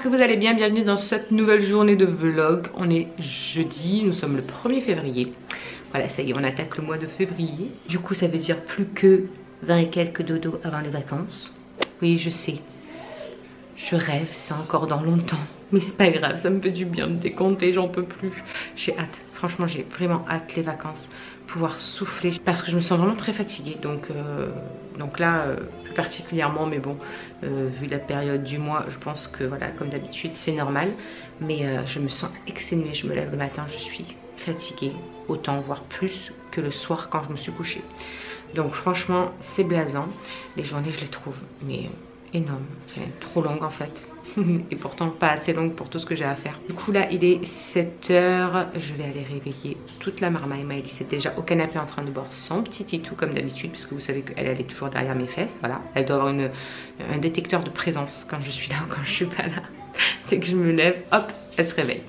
j'espère que vous allez bien. Bienvenue dans cette nouvelle journée de vlog. On est jeudi, nous sommes le 1er février. Voilà, ça y est, on attaque le mois de février. Du coup, ça veut dire plus que 20 et quelques dodo avant les vacances. Oui, je sais. Je rêve, c'est encore dans longtemps. Mais c'est pas grave, ça me fait du bien de décompter, j'en peux plus. J'ai hâte, franchement j'ai vraiment hâte les vacances. Pouvoir souffler parce que je me sens vraiment très fatiguée. Donc là, plus particulièrement, mais bon, vu la période du mois, je pense que voilà, comme d'habitude, c'est normal. Mais je me sens exténuée, je me lève le matin, je suis fatiguée, autant voire plus que le soir quand je me suis couchée. Donc franchement, c'est blasant. Les journées, je les trouve mais énormes, trop longues en fait. Et pourtant pas assez longue pour tout ce que j'ai à faire. Du coup là il est 7 h, je vais aller réveiller toute la marmaille. Maëlys est déjà au canapé en train de boire son petit titou comme d'habitude, parce que vous savez qu'elle est toujours derrière mes fesses. Voilà, elle doit avoir un détecteur de présence quand je suis là ou quand je suis pas là. Dès que je me lève, hop, elle se réveille.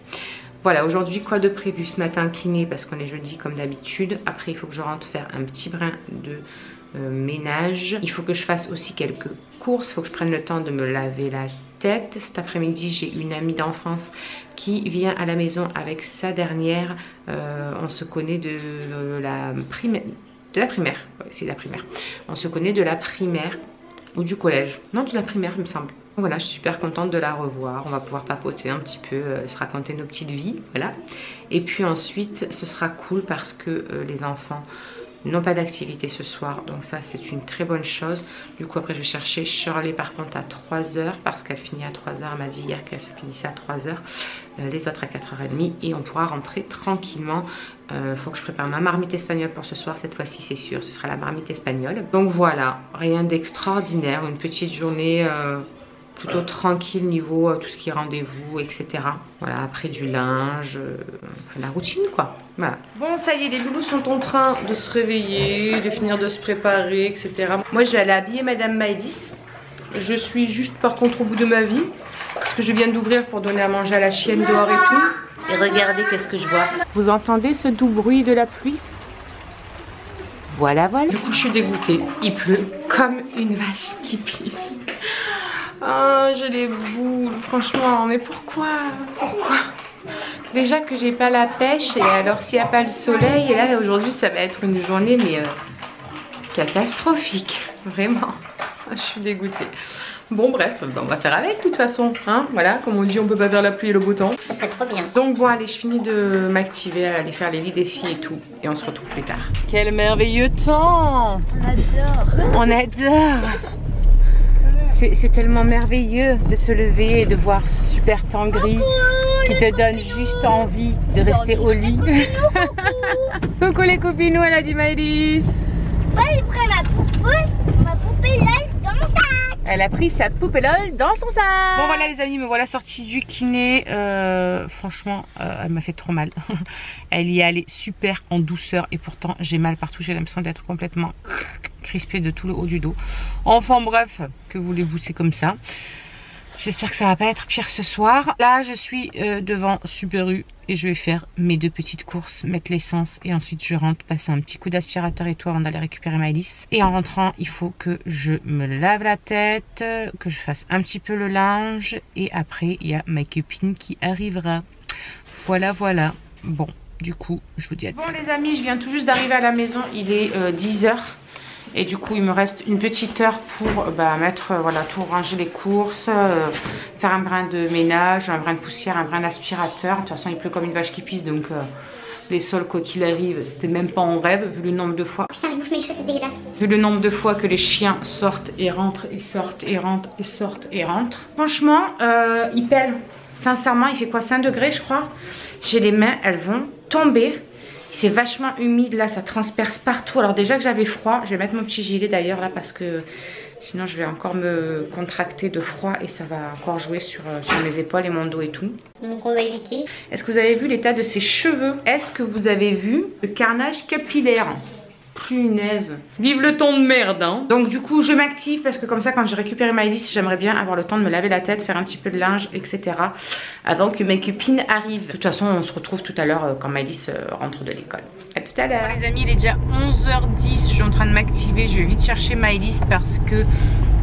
Voilà, aujourd'hui quoi de prévu? Ce matin kiné parce qu'on est jeudi comme d'habitude. Après il faut que je rentre faire un petit brin de ménage. Il faut que je fasse aussi quelques courses, il faut que je prenne le temps de me laver la tête. Cet après-midi j'ai une amie d'enfance qui vient à la maison avec sa dernière. On se connaît de la primaire. Ouais, c'est la primaire. On se connaît de la primaire ou du collège. Non, de la primaire il me semble. Voilà, je suis super contente de la revoir. On va pouvoir papoter un petit peu, se raconter nos petites vies. Voilà. Et puis ensuite, ce sera cool parce que les enfants n'ont pas d'activité ce soir. Donc ça, c'est une très bonne chose. Du coup, après, je vais chercher Shirley par contre à 3 h parce qu'elle finit à 3 h. Elle m'a dit hier qu'elle se finissait à 3 h. Les autres à 4 h30. Et on pourra rentrer tranquillement. Faut que je prépare ma marmite espagnole pour ce soir. Cette fois-ci, c'est sûr, ce sera la marmite espagnole. Donc voilà, rien d'extraordinaire. Une petite journée... plutôt tranquille niveau tout ce qui est rendez-vous, etc. Voilà, après du linge, la routine quoi. Voilà. Bon, ça y est, les loulous sont en train de se réveiller, de finir de se préparer, etc. Moi, je vais aller habiller Madame Maëlys. Je suis juste par contre au bout de ma vie, parce que je viens d'ouvrir pour donner à manger à la chienne dehors et tout. Et regardez qu'est-ce que je vois. Vous entendez ce doux bruit de la pluie? Voilà, voilà. Du coup, je suis dégoûtée. Il pleut comme une vache qui pisse. Oh, j'ai les boules, franchement, mais pourquoi? Pourquoi? Déjà que j'ai pas la pêche, et alors s'il n'y a pas le soleil, et là aujourd'hui ça va être une journée mais catastrophique, vraiment. Je suis dégoûtée. Bon bref, on va faire avec de toute façon, hein, voilà, comme on dit, on peut pas faire la pluie et le beau temps. Ça serait trop bien. Donc bon, allez, je finis de m'activer, aller faire les lits des filles et tout, et on se retrouve plus tard. Quel merveilleux temps! On adore. On adore. C'est tellement merveilleux de se lever et de voir ce super temps gris qui te donne juste envie de rester au lit. Coucou les copinous, elle a dit Maëlys. Ouais, j'ai pris ma poupée LOL dans mon sac. Elle a pris sa poupée LOL dans son sac. Bon voilà les amis, me voilà sortie du kiné. Franchement, elle m'a fait trop mal. Elle y est allée super en douceur et pourtant j'ai mal partout. J'ai l'impression d'être complètement crispée de tout le haut du dos. Enfin bref, que voulez-vous, c'est comme ça. J'espère que ça va pas être pire ce soir. Là je suis devant Super U et je vais faire mes 2 petites courses, mettre l'essence et ensuite je rentre, passer un petit coup d'aspirateur et tout avant d'aller récupérer Maëlys. Et en rentrant il faut que je me lave la tête, que je fasse un petit peu le linge et après il y a ma copine qui arrivera. Voilà voilà. Bon du coup je vous dis à tout. Bon les amis, je viens tout juste d'arriver à la maison, il est 10 h. Et du coup il me reste une petite heure pour mettre, voilà, tout ranger les courses, faire un brin de ménage, un brin de poussière, un brin d'aspirateur. De toute façon il pleut comme une vache qui pisse, donc les sols quoi qu'il arrive, c'était même pas en rêve vu le nombre de fois. Putain, je bouffe mes cheveux, c'est dégueulasse. Vu le nombre de fois que les chiens sortent et rentrent et sortent et rentrent et sortent et rentrent. Franchement il pèle, sincèrement il fait quoi, 5 degrés je crois. J'ai les mains, elles vont tomber. C'est vachement humide là, ça transperce partout. Alors déjà que j'avais froid, je vais mettre mon petit gilet d'ailleurs là parce que sinon je vais encore me contracter de froid et ça va encore jouer sur mes épaules et mon dos et tout. Donc on va éviter. Est-ce que vous avez vu l'état de ses cheveux? Est-ce que vous avez vu le carnage capillaire? Punaise. Vive le temps de merde hein. Donc du coup je m'active parce que comme ça quand j'ai récupéré Maëlys, j'aimerais bien avoir le temps de me laver la tête, faire un petit peu de linge, etc. avant que mes copines arrivent. De toute façon, on se retrouve tout à l'heure quand Maëlys rentre de l'école. À tout à l'heure. Bon, les amis, il est déjà 11h10. Je suis en train de m'activer. Je vais vite chercher Maëlys parce que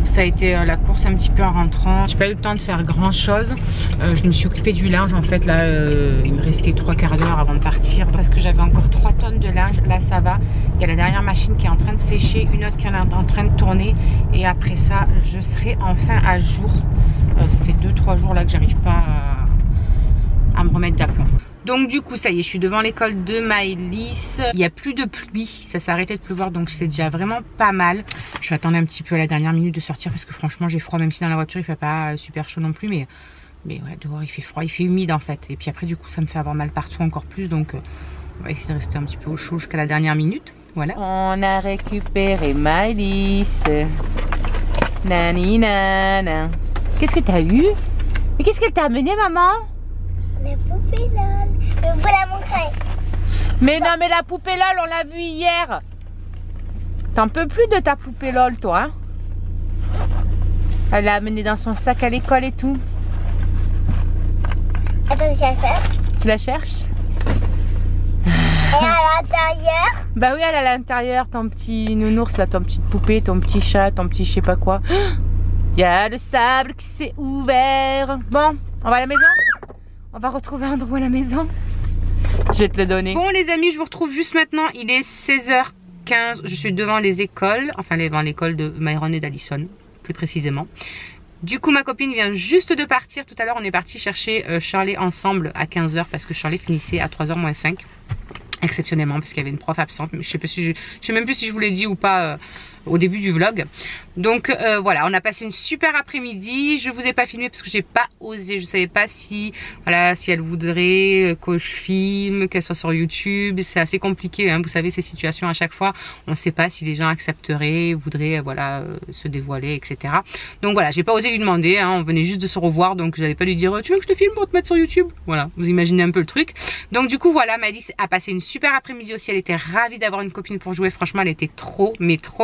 ça a été la course un petit peu en rentrant. J'ai pas eu le temps de faire grand chose. Je me suis occupée du linge en fait. Là, il me restait 3/4 d'heure avant de partir parce que j'avais encore 3 tonnes de linge. Là, ça va. Il y a la dernière machine qui est en train de sécher, une autre qui est en train de tourner. Et après ça, je serai enfin à jour. Ça fait 2-3 jours là que j'arrive pas à me remettre d'aplomb. Donc du coup ça y est, je suis devant l'école de Maëlys. Il n'y a plus de pluie, ça s'est arrêté de pleuvoir donc c'est déjà vraiment pas mal. Je vais attendre un petit peu à la dernière minute de sortir parce que franchement j'ai froid, même si dans la voiture il fait pas super chaud non plus, mais ouais, dehors il fait froid, il fait humide en fait. Et puis après du coup ça me fait avoir mal partout encore plus, donc on va essayer de rester un petit peu au chaud jusqu'à la dernière minute. Voilà. On a récupéré Maëlys. Nani nana. Qu'est-ce que t'as eu? Mais qu'est-ce qu'elle t'a amené, maman? La poupée LOL. Je vous la montrer. Mais non, mais la poupée LOL, on l'a vue hier. T'en peux plus de ta poupée LOL, toi, hein? Elle l'a amenée dans son sac à l'école et tout. Attends, je vais faire. Tu la cherches? Et à l'intérieur? Bah oui, elle est à l'intérieur, ton petit nounours, là, ton petite poupée, ton petit chat, ton petit je sais pas quoi. Il y a le sable qui s'est ouvert. Bon, on va à la maison? On va retrouver Andrew à la maison. Je vais te le donner. Bon les amis, je vous retrouve juste maintenant. Il est 16h15. Je suis devant les écoles. Enfin devant l'école de Myron et d'Alison, plus précisément. Du coup ma copine vient juste de partir. Tout à l'heure on est parti chercher Charlie ensemble à 15h parce que Charlie finissait à 3h moins 5. Exceptionnellement parce qu'il y avait une prof absente. Mais je sais même plus si je vous l'ai dit ou pas au début du vlog. Donc voilà, on a passé une super après-midi. Je vous ai pas filmé parce que j'ai pas osé. Je savais pas si voilà, si elle voudrait que je filme, qu'elle soit sur YouTube. C'est assez compliqué, hein, vous savez ces situations à chaque fois. On ne sait pas si les gens accepteraient, voudraient voilà se dévoiler, etc. Donc voilà, j'ai pas osé lui demander. Hein, on venait juste de se revoir, donc j'allais pas lui dire tu veux que je te filme pour te mettre sur YouTube. Voilà, vous imaginez un peu le truc. Donc du coup voilà, Maëlys a passé une super après-midi aussi. Elle était ravie d'avoir une copine pour jouer. Franchement, elle était trop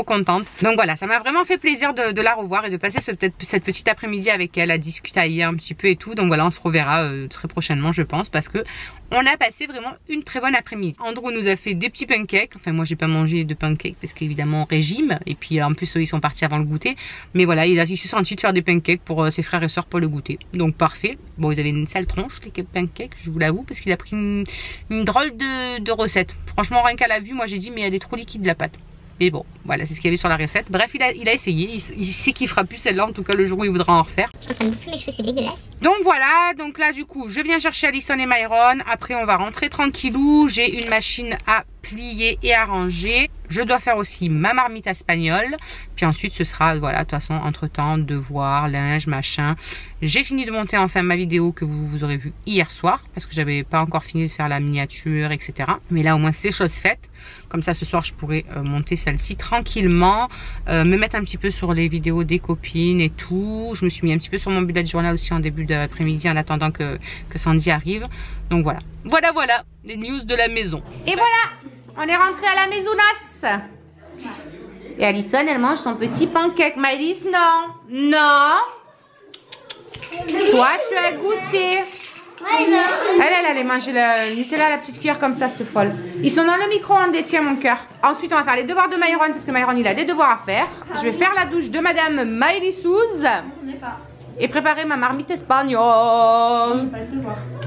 contente. Donc voilà, ça m'a vraiment fait plaisir de la revoir et de passer cette petite après-midi avec elle à discuter un petit peu et tout. Donc voilà, on se reverra très prochainement je pense parce que on a passé vraiment une très bonne après-midi. Andrew nous a fait des petits pancakes. Enfin moi j'ai pas mangé de pancakes parce qu'évidemment régime. Et puis en plus ils sont partis avant le goûter. Mais voilà, il s'est senti de faire des pancakes pour ses frères et soeurs pour le goûter. Donc parfait. Bon, ils avaient une sale tronche les pancakes, je vous l'avoue, parce qu'il a pris une drôle de recette. Franchement rien qu'à la vue, moi j'ai dit mais elle est trop liquide la pâte. Mais bon, voilà, c'est ce qu'il y avait sur la recette. Bref, il a essayé. Il sait qu'il fera plus celle-là, en tout cas le jour où il voudra en refaire. Je suis en train de bouffer mes cheveux, c'est dégueulasse. Donc voilà, donc là du coup, je viens chercher Alison et Myron. Après, on va rentrer tranquillou. J'ai une machine à plier et à ranger. Je dois faire aussi ma marmite espagnole. Puis ensuite, ce sera, voilà, de toute façon, entre-temps, devoirs, linge, machin. J'ai fini de monter enfin ma vidéo que vous aurez vue hier soir. Parce que j'avais pas encore fini de faire la miniature, etc. Mais là, au moins, c'est chose faite. Comme ça, ce soir, je pourrai monter celle-ci tranquillement. Me mettre un petit peu sur les vidéos des copines et tout. Je me suis mis un petit peu sur mon bullet journal aussi en début d'après-midi en attendant que Sandy arrive. Donc voilà. Voilà, les news de la maison. Et voilà, on est rentré à la maisonnesse. Et Alison, elle mange son petit pancake. Maëlys, non. Toi, tu as goûté. Elle allait manger le Nutella à la petite cuillère comme ça, cette folle. Ils sont dans le micro-ondes, tiens mon cœur. Ensuite, on va faire les devoirs de Myron parce que Myron, il a des devoirs à faire. Je vais faire la douche de Madame Maëlysouz. Et préparer ma marmite espagnole.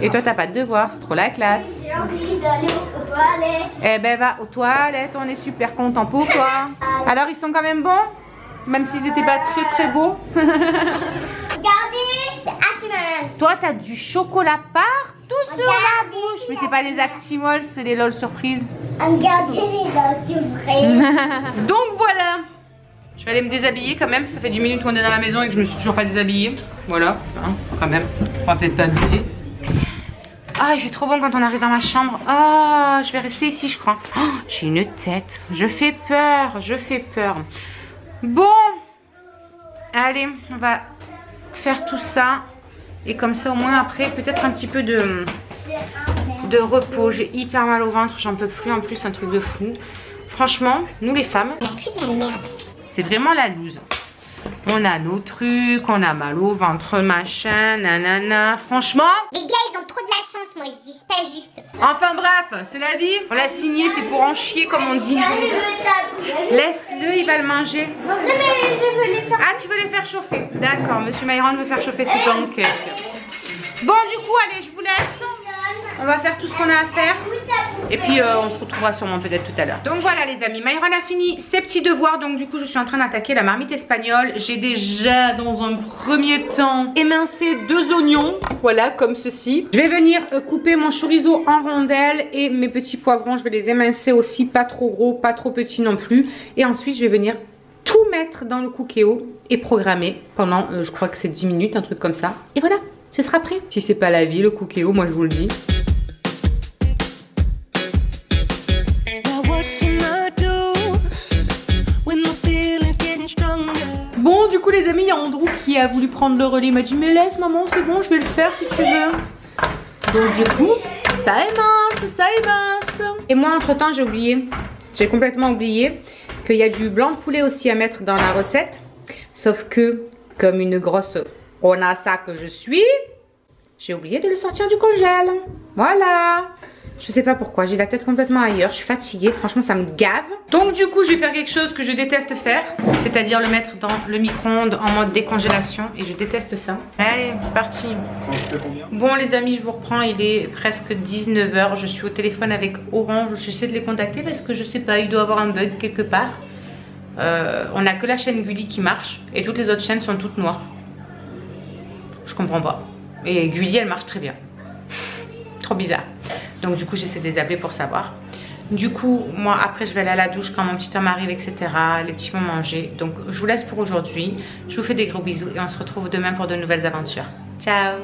Et toi, t'as pas de devoir, c'est trop la classe. J'ai envie d'aller aux toilettes. Eh ben, va aux toilettes, on est super content pour toi. Alors, ils sont quand même bons? Même s'ils n'étaient pas très beaux. Regardez, Actimals. Toi, t'as du chocolat partout sur la bouche. Mais c'est pas les Actimals, c'est les LOL surprises. Regardez les surprises. Donc voilà. Je vais aller me déshabiller quand même. Ça fait 10 minutes qu'on est dans la maison et que je me suis toujours pas déshabillée. Voilà, hein, quand même. On va peut-être pas abuser. Ah, il fait trop bon quand on arrive dans ma chambre. Ah, je vais rester ici, je crois. Oh, j'ai une tête. Je fais peur. Bon. Allez, on va faire tout ça. Et comme ça, au moins, après, peut-être un petit peu de repos. J'ai hyper mal au ventre. J'en peux plus. En plus, un truc de fou. Franchement, nous les femmes, c'est vraiment la loose. On a nos trucs, on a mal au ventre, machin, nanana. Franchement, les gars, ils ont trop de la chance, moi je dis pas juste. enfin bref, cela dit, on l'a signé, c'est pour en chier comme on dit. Laisse-le, il va le manger. Non mais je veux les faire. Ah, tu veux les faire chauffer? D'accord, monsieur Myron veut faire chauffer ses pancakes. Bon, du coup, allez, je vous laisse. On va faire tout ce qu'on a à faire. Et puis on se retrouvera sûrement peut-être tout à l'heure. Donc voilà les amis, Myron a fini ses petits devoirs. Donc du coup je suis en train d'attaquer la marmite espagnole. J'ai déjà dans un premier temps émincé 2 oignons. Voilà comme ceci. Je vais venir couper mon chorizo en rondelles. Et mes petits poivrons je vais les émincer aussi. Pas trop gros, pas trop petits non plus. Et ensuite je vais venir tout mettre dans le cookéo et programmer pendant je crois que c'est 10 minutes, un truc comme ça. Et voilà, ce sera prêt. Si c'est pas la vie le cookéo, moi je vous le dis. Bon, du coup les amis, il y a Andrew qui a voulu prendre le relais. Il m'a dit mais laisse maman, c'est bon, je vais le faire si tu veux. Donc du coup, ça émince, ça émince. Et moi entre temps j'ai complètement oublié qu'il y a du blanc de poulet aussi à mettre dans la recette. Sauf que, comme une grosse ronassa que je suis, j'ai oublié de le sortir du congèle. Voilà. Je sais pas pourquoi, j'ai la tête complètement ailleurs, je suis fatiguée, franchement ça me gave. Donc du coup je vais faire quelque chose que je déteste faire, c'est-à-dire le mettre dans le micro-ondes en mode décongélation. Et je déteste ça. Allez, c'est parti. Bon les amis, je vous reprends, il est presque 19 h. Je suis au téléphone avec Orange, j'essaie de les contacter parce que je sais pas, il doit avoir un bug quelque part. On a que la chaîne Gulli qui marche et toutes les autres chaînes sont toutes noires. Je comprends pas. Et Gulli elle marche très bien. Trop bizarre. Donc du coup j'essaie de les appeler pour savoir. Du coup moi après je vais aller à la douche quand mon petit homme arrive, etc. Les petits vont manger. Donc je vous laisse pour aujourd'hui. Je vous fais des gros bisous et on se retrouve demain pour de nouvelles aventures. Ciao.